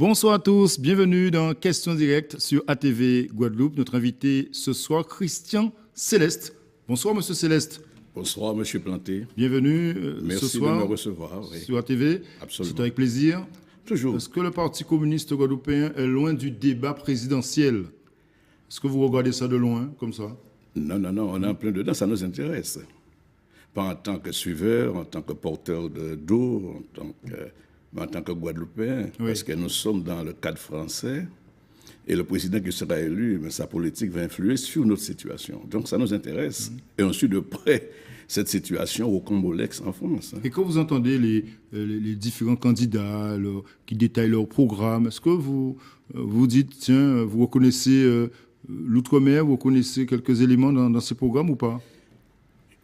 Bonsoir à tous, bienvenue dans Questions directes sur ATV Guadeloupe. Notre invité ce soir, Christian Céleste. Bonsoir Monsieur Céleste. Bonsoir Monsieur Planté. Bienvenue Merci ce soir de me recevoir. Oui. sur ATV. Absolument. C'est avec plaisir. Toujours. Est-ce que le Parti communiste guadeloupéen est loin du débat présidentiel? Est-ce que vous regardez ça de loin, comme ça? Non, on est en plein dedans, ça nous intéresse. Pas en tant que suiveur, en tant que porteur d'eau, mais en tant que Guadeloupéen, Oui. parce que nous sommes dans le cadre français, et le président qui sera élu, mais sa politique va influer sur notre situation. Donc ça nous intéresse, et on suit de près cette situation au Combolex en France. Et quand vous entendez les différents candidats qui détaillent leur programme, est-ce que vous vous dites, tiens, vous reconnaissez l'outre-mer, vous reconnaissez quelques éléments dans ces programmes ou pas?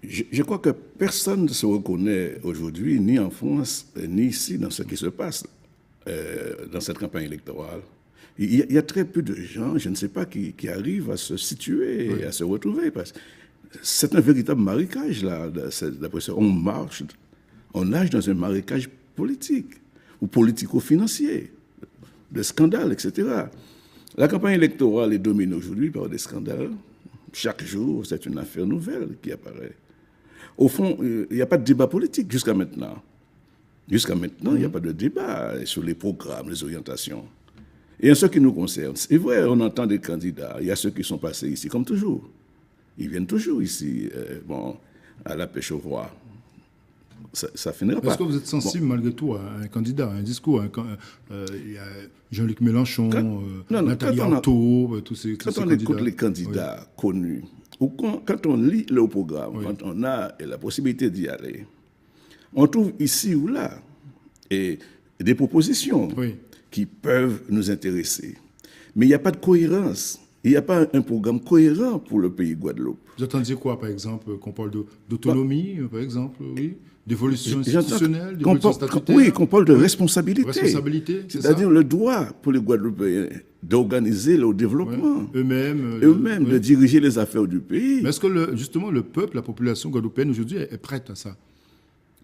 Je crois que personne ne se reconnaît aujourd'hui, ni en France, ni ici, dans ce qui se passe dans cette campagne électorale. Il y a très peu de gens, je ne sais pas, qui arrivent à se situer, Oui. à se retrouver. Parce que c'est un véritable marécage, là. D'après ça, on nage dans un marécage politique ou politico-financier, de scandales, etc. La campagne électorale est dominée aujourd'hui par des scandales. Chaque jour, c'est une affaire nouvelle qui apparaît. Au fond, il n'y a pas de débat politique jusqu'à maintenant. Jusqu'à maintenant, il n'y a pas de débat sur les programmes, les orientations. Et en ce qui nous concerne, c'est vrai, on entend des candidats. Il y a ceux qui sont passés ici, comme toujours. Ils viennent toujours ici, à la pêche au roi. Ça finira pas. Est-ce que vous êtes sensible malgré tout à un candidat, à un discours? Il y a Jean-Luc Mélenchon, Nathalie Arthaud, tous ces Quand on candidats. écoute les candidats connus, ou quand on lit le programme, quand on a la possibilité d'y aller, on trouve ici ou là des propositions qui peuvent nous intéresser. Mais il n'y a pas de cohérence. Il n'y a pas un programme cohérent pour le pays Guadeloupe. Vous attendiez quoi, par exemple, qu'on parle d'autonomie, par exemple, oui, d'évolution institutionnelle, d'évolution statutaire? Oui, qu'on parle de responsabilité. Responsabilité, c'est ça? C'est-à-dire le droit pour les Guadeloupéens d'organiser leur développement. Eux-mêmes. Eux-mêmes, de diriger les affaires du pays. Mais est-ce que, justement, le peuple, la population guadeloupéenne aujourd'hui est prête à ça?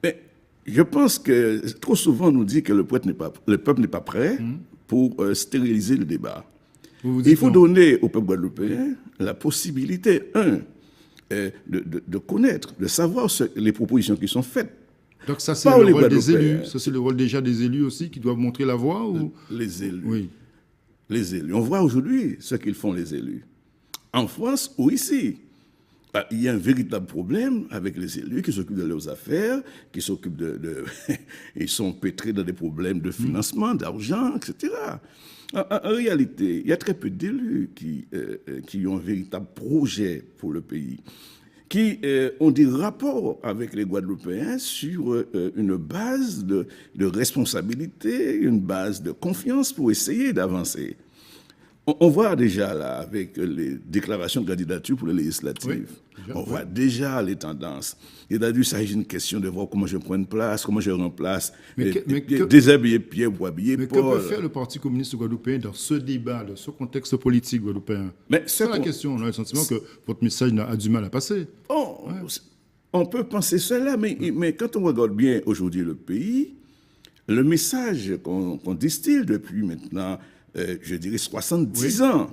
Mais je pense que trop souvent on nous dit que le peuple n'est pas prêt pour stériliser le débat. Il faut donner au peuple guadeloupéen la possibilité, de connaître, de savoir les propositions qui sont faites. Donc ça, c'est le rôle des élus. Ça, c'est le rôle déjà des élus aussi qui doivent montrer la voie ou... Les élus. Oui. Les élus. On voit aujourd'hui ce qu'ils font, les élus. En France ou ici. Il y a un véritable problème avec les élus qui s'occupent de leurs affaires, qui s'occupent ils sont pétrés dans des problèmes de financement, d'argent, etc. En réalité, il y a très peu d'élus qui ont un véritable projet pour le pays, qui ont des rapports avec les Guadeloupéens sur une base de responsabilité, une base de confiance pour essayer d'avancer. On voit déjà là, avec les déclarations de candidature pour les législatives, on voit déjà les tendances. Il a dû s'agir d'une question de voir comment je prends une place, comment je remplace, déshabiller Pierre pour habiller Paul. Mais que peut faire le Parti communiste guadeloupéen dans ce débat, dans ce contexte politique guadeloupéen? C'est la question. On a le sentiment que votre message a du mal à passer. On peut penser cela, mais quand on regarde bien aujourd'hui le pays, le message qu'on distille depuis maintenant, je dirais 70 ans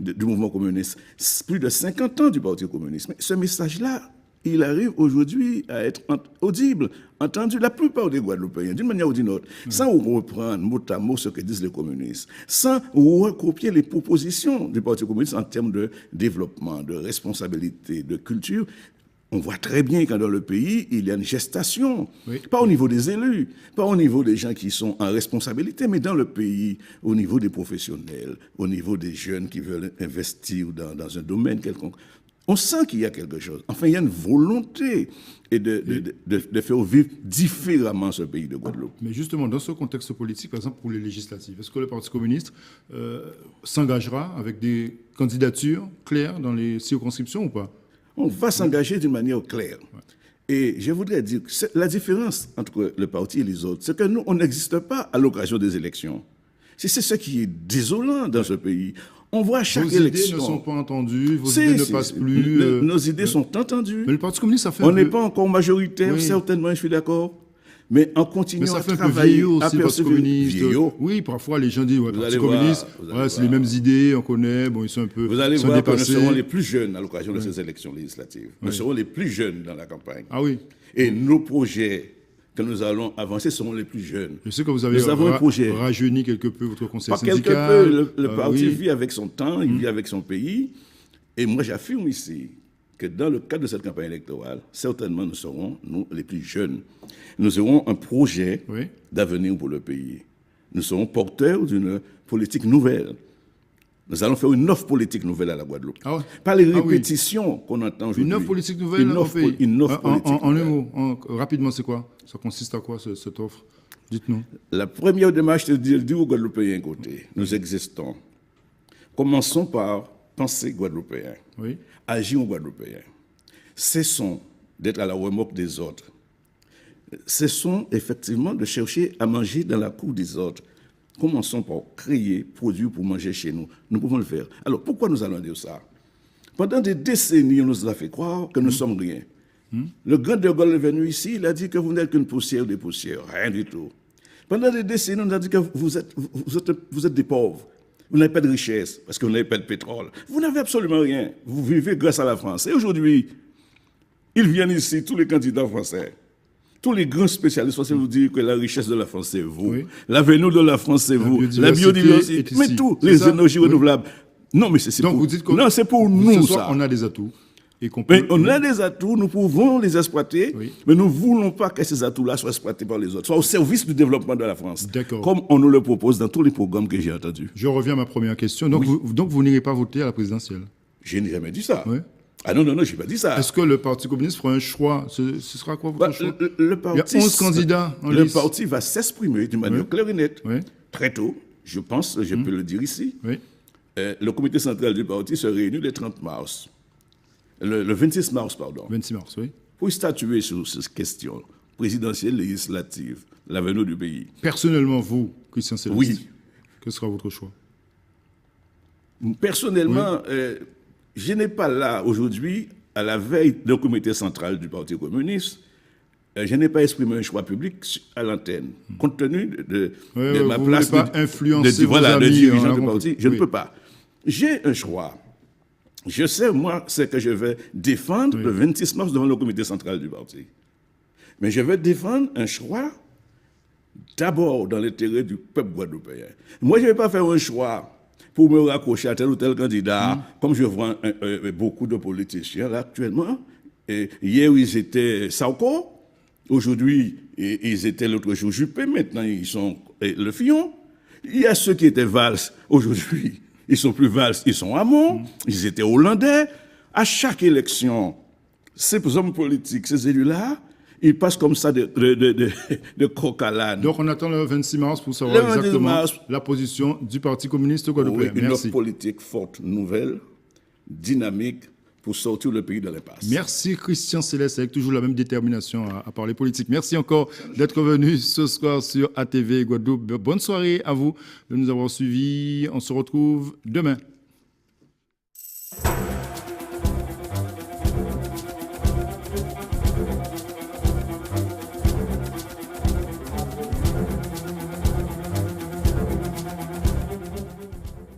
du mouvement communiste, plus de 50 ans du Parti communiste. Mais ce message-là, il arrive aujourd'hui à être audible, entendu la plupart des Guadeloupéens, d'une manière ou d'une autre, sans reprendre mot à mot ce que disent les communistes, sans recopier les propositions du Parti communiste en termes de développement, de responsabilité, de culture. On voit très bien que dans le pays, il y a une gestation, pas au niveau des élus, pas au niveau des gens qui sont en responsabilité, mais dans le pays, au niveau des professionnels, au niveau des jeunes qui veulent investir dans un domaine quelconque. On sent qu'il y a quelque chose. Enfin, il y a une volonté de faire vivre différemment ce pays de Guadeloupe. Mais justement, dans ce contexte politique, par exemple pour les législatives, est-ce que le Parti communiste s'engagera avec des candidatures claires dans les circonscriptions ou pas? On va s'engager d'une manière claire. Et je voudrais dire que la différence entre le parti et les autres, c'est que nous, on n'existe pas à l'occasion des élections. C'est ce qui est désolant dans ce pays. On voit à chaque élection... Vos idées ne sont pas entendues, vos idées ne passent plus. Nos idées sont entendues. Mais le Parti communiste, ça fait... On n'est pas encore majoritaire, certainement, je suis d'accord. Mais en Mais continuant ça à fait un peu travailler, vieillot à aussi, le Parti persévérer. communiste. Vieillot. Oui, parfois les gens disent, ouais, Vous Parti allez voir, communiste, vous allez voilà, c'est voir. les mêmes idées, on connaît, bon, ils sont un peu Vous allez ils sont voir que nous dépassés. serons les plus jeunes à l'occasion de ces élections législatives. Nous serons les plus jeunes dans la campagne. Ah oui, Et nos projets que nous allons avancer seront les plus jeunes. je sais que vous avez Nous avons un projet. rajeuni quelque peu votre conseil Pas quelque syndical. peu, le parti oui. vit avec son temps, il vit avec son pays. Et moi, j'affirme ici que dans le cadre de cette campagne électorale, certainement, nous serons, nous, les plus jeunes. Nous aurons un projet Oui. d'avenir pour le pays. Nous serons porteurs d'une politique nouvelle. Nous allons faire une offre politique nouvelle à la Guadeloupe. Ah ouais. Pas les Ah oui. répétitions qu'on entend aujourd'hui. Une offre politique nouvelle Une au offre, pays. une offre politique En un nouvelle. mot, rapidement, c'est quoi? Ça consiste à quoi, cette offre? Dites-nous. La première démarche, c'est de dire aux Guadeloupéens, écoutez, nous existons. Commençons par penser guadeloupéen, Oui. agir aux Guadeloupéens. Cessons d'être à la remorque des autres. Cessons effectivement de chercher à manger dans la cour des autres. Commençons par créer, produire pour manger chez nous. Nous pouvons le faire. Alors, pourquoi nous allons dire ça? Pendant des décennies, on nous a fait croire que nous sommes rien. Le grand de Gaulle est venu ici, il a dit que vous n'êtes qu'une poussière des poussières, rien du tout. Pendant des décennies, on nous a dit que vous êtes des pauvres. Vous n'avez pas de richesse parce que vous n'avez pas de pétrole. Vous n'avez absolument rien. Vous vivez grâce à la France. Et aujourd'hui, ils viennent ici, tous les candidats français, tous les grands spécialistes français vous dire que la richesse de la France, c'est vous. Oui. L'avenir de la France, c'est vous. La biodiversité, est mais ici. tout, C'est les ça? énergies Oui. renouvelables. Non, mais c'est Donc pour, vous dites que non, c'est pour ce nous, soir, ça. on a des atouts. Et qu'on Mais peut- on a des atouts, nous pouvons les exploiter, Oui. mais nous ne voulons pas que ces atouts-là soient exploités par les autres, soient au service du développement de la France. D'accord. Comme on nous le propose dans tous les programmes que j'ai entendus. Je reviens à ma première question. Donc, vous n'irez pas voter à la présidentielle? Je n'ai jamais dit ça. Oui. Ah non, je n'ai pas dit ça. Est-ce que le Parti communiste fera un choix? Ce sera quoi votre Bah, choix? le parti, Il y a 11 candidats en Le lice. parti va s'exprimer d'une manière claire et nette. Oui. Très tôt, je pense, je peux le dire ici. Oui. Le comité central du parti se réunit le 30 mars. Le 26 mars, pardon. 26 mars, oui. Pour statuer sur cette question présidentielle, législative, l'avenir du pays. Personnellement, vous, Christian Céleste, Oui. quel sera votre choix? Personnellement, je n'ai pas là aujourd'hui, à la veille d'un comité central du Parti communiste, je n'ai pas exprimé un choix public à l'antenne, compte tenu de ma vous place voulez pas influencer vos de amis, dirigeant on a du compris. parti. Je ne Oui. peux pas. J'ai un choix. Je sais, moi, ce que je vais défendre le 26 mars devant le comité central du parti. Mais je vais défendre un choix d'abord dans l'intérêt du peuple guadeloupéen. Moi, je ne vais pas faire un choix pour me raccrocher à tel ou tel candidat, comme je vois beaucoup de politiciens là actuellement. Et hier, ils étaient Sauko, aujourd'hui, ils étaient l'autre jour Juppé, maintenant ils sont Le Fillon. Il y a ceux qui étaient Valls, aujourd'hui, ils sont plus Valls, ils sont Hamon, ils étaient Hollandais. À chaque élection, ces hommes politiques, ces élus-là, ils passent comme ça de coq à l'âne. Donc, on attend le 26 mars pour savoir Le 26 exactement mars. la position du Parti communiste Oui, guadeloupéen. une Merci. offre politique forte, nouvelle, dynamique, pour sortir le pays de l'impasse. Merci Christian Céleste, avec toujours la même détermination à parler politique. Merci encore d'être venu ce soir sur ATV Guadeloupe. Bonne soirée à vous de nous avoir suivis. On se retrouve demain.